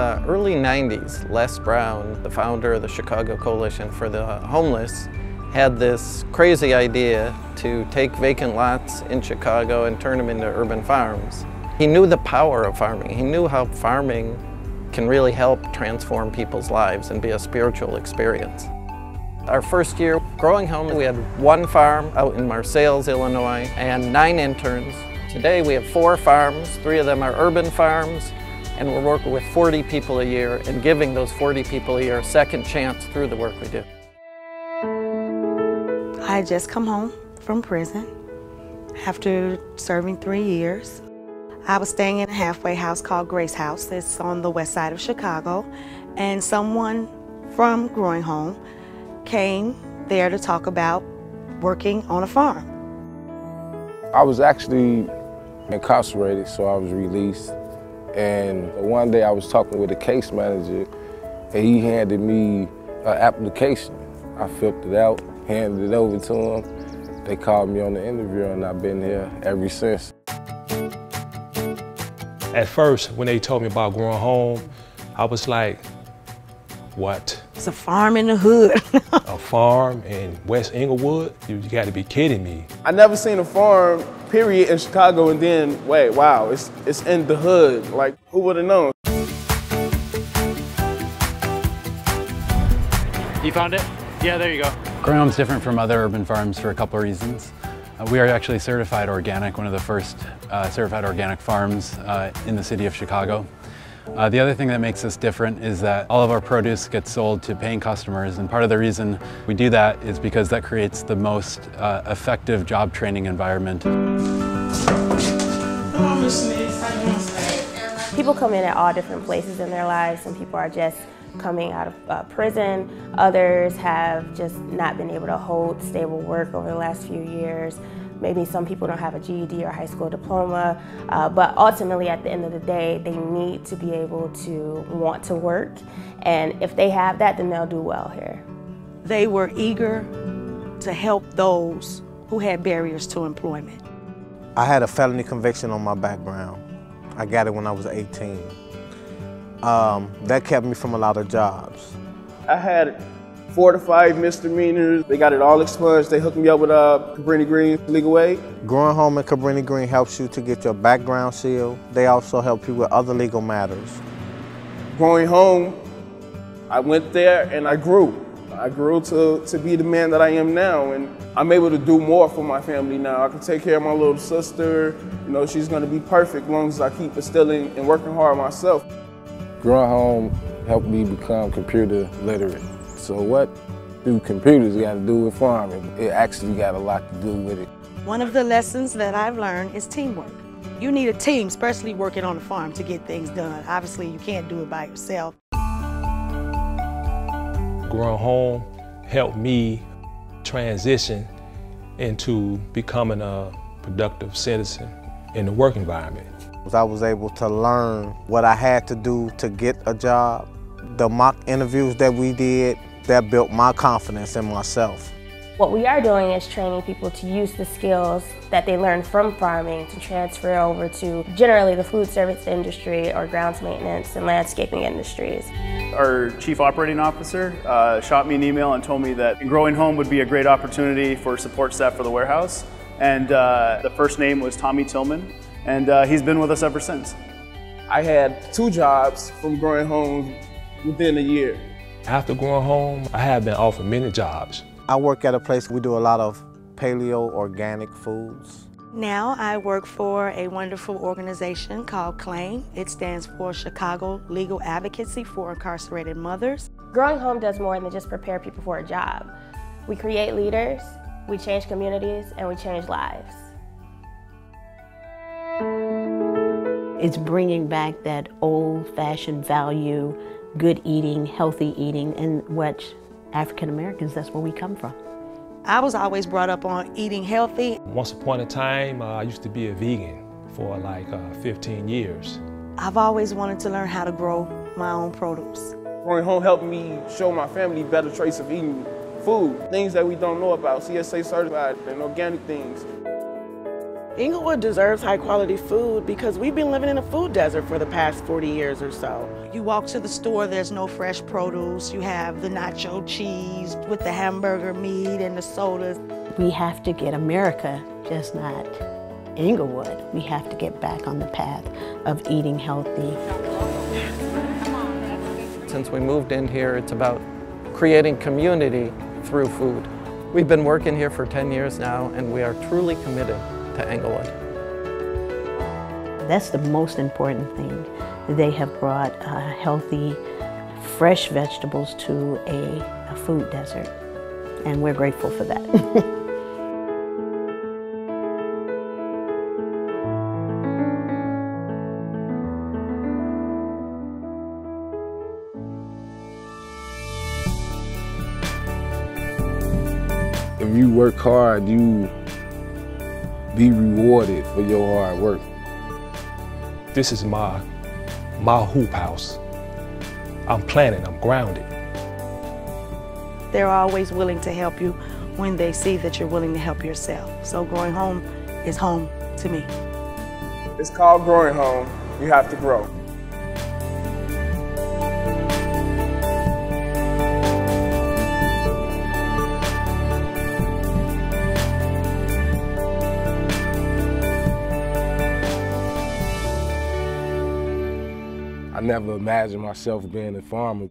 the early 90s, Les Brown, the founder of the Chicago Coalition for the Homeless, had this crazy idea to take vacant lots in Chicago and turn them into urban farms. He knew the power of farming. He knew how farming can really help transform people's lives and be a spiritual experience. Our first year growing home, we had 1 farm out in Marseilles, Illinois, and 9 interns. Today we have 4 farms, 3 of them are urban farms, and we're working with 40 people a year and giving those 40 people a year a second chance through the work we do. I had just come home from prison after serving 3 years. I was staying in a halfway house called Grace House. It's on the west side of Chicago, and someone from Growing Home came there to talk about working on a farm. I was actually incarcerated, so I was released. And one day I was talking with a case manager, and he handed me an application. I filled it out, handed it over to him. They called me on the interview, and I've been here ever since. At first, when they told me about Growing Home, I was like, what? It's a farm in the hood. A farm in West Englewood? You got to be kidding me. I never seen a farm, period, in Chicago, and then, wait, wow, it's in the hood. Like, who would have known? You found it? Yeah, there you go. Growing Home is different from other urban farms for a couple of reasons. We are actually certified organic, one of the first certified organic farms in the city of Chicago. The other thing that makes us different is that all of our produce gets sold to paying customers, and part of the reason we do that is because that creates the most effective job training environment. People come in at all different places in their lives. Some people are just coming out of prison. Others have just not been able to hold stable work over the last few years. Maybe some people don't have a GED or high school diploma, but ultimately at the end of the day, they need to be able to want to work. And if they have that, then they'll do well here. They were eager to help those who had barriers to employment. I had a felony conviction on my background. I got it when I was 18. That kept me from a lot of jobs. I had 4 to 5 misdemeanors. They got it all expunged. They hooked me up with Cabrini Green Legal Aid. Growing Home and Cabrini Green helps you to get your background sealed. They also help you with other legal matters. Growing Home, I went there and I grew. I grew to be the man that I am now, and I'm able to do more for my family now. I can take care of my little sister. You know, she's gonna be perfect as long as I keep instilling and working hard myself. Growing Home helped me become computer literate. So what do computers got to do with farming? It actually got a lot to do with it. One of the lessons that I've learned is teamwork. You need a team, especially working on a farm, to get things done. Obviously, you can't do it by yourself. Growing Home helped me transition into becoming a productive citizen in the work environment. I was able to learn what I had to do to get a job. The mock interviews that we did, that built my confidence in myself. What we are doing is training people to use the skills that they learned from farming to transfer over to generally the food service industry or grounds maintenance and landscaping industries. Our chief operating officer shot me an email and told me that Growing Home would be a great opportunity for support staff for the warehouse. And the first name was Tommy Tillman, and he's been with us ever since. I had 2 jobs from Growing Home within a year. After Growing Home, I have been offered many jobs. I work at a place we do a lot of paleo organic foods. Now I work for a wonderful organization called CLAIM. It stands for Chicago Legal Advocacy for Incarcerated Mothers. Growing Home does more than just prepare people for a job. We create leaders, we change communities, and we change lives. It's bringing back that old-fashioned value, good eating, healthy eating, and what African Americans, that's where we come from. I was always brought up on eating healthy. Once upon a time, I used to be a vegan for like 15 years. I've always wanted to learn how to grow my own produce. Growing Home helped me show my family better traits of eating food, things that we don't know about, CSA certified and organic things. Englewood deserves high quality food because we've been living in a food desert for the past 40 years or so. You walk to the store, there's no fresh produce. You have the nacho cheese with the hamburger meat and the sodas. We have to get America, just not Englewood. We have to get back on the path of eating healthy. Since we moved in here, it's about creating community through food. We've been working here for 10 years now, and we are truly committed to Englewood. That's the most important thing. They have brought healthy, fresh vegetables to a food desert, and we're grateful for that. If you work hard, you be rewarded for your hard work. This is my hoop house. I'm planted, I'm grounded. They're always willing to help you when they see that you're willing to help yourself. So Growing Home is home to me. It's called Growing Home. You have to grow. I never imagined myself being a farmer.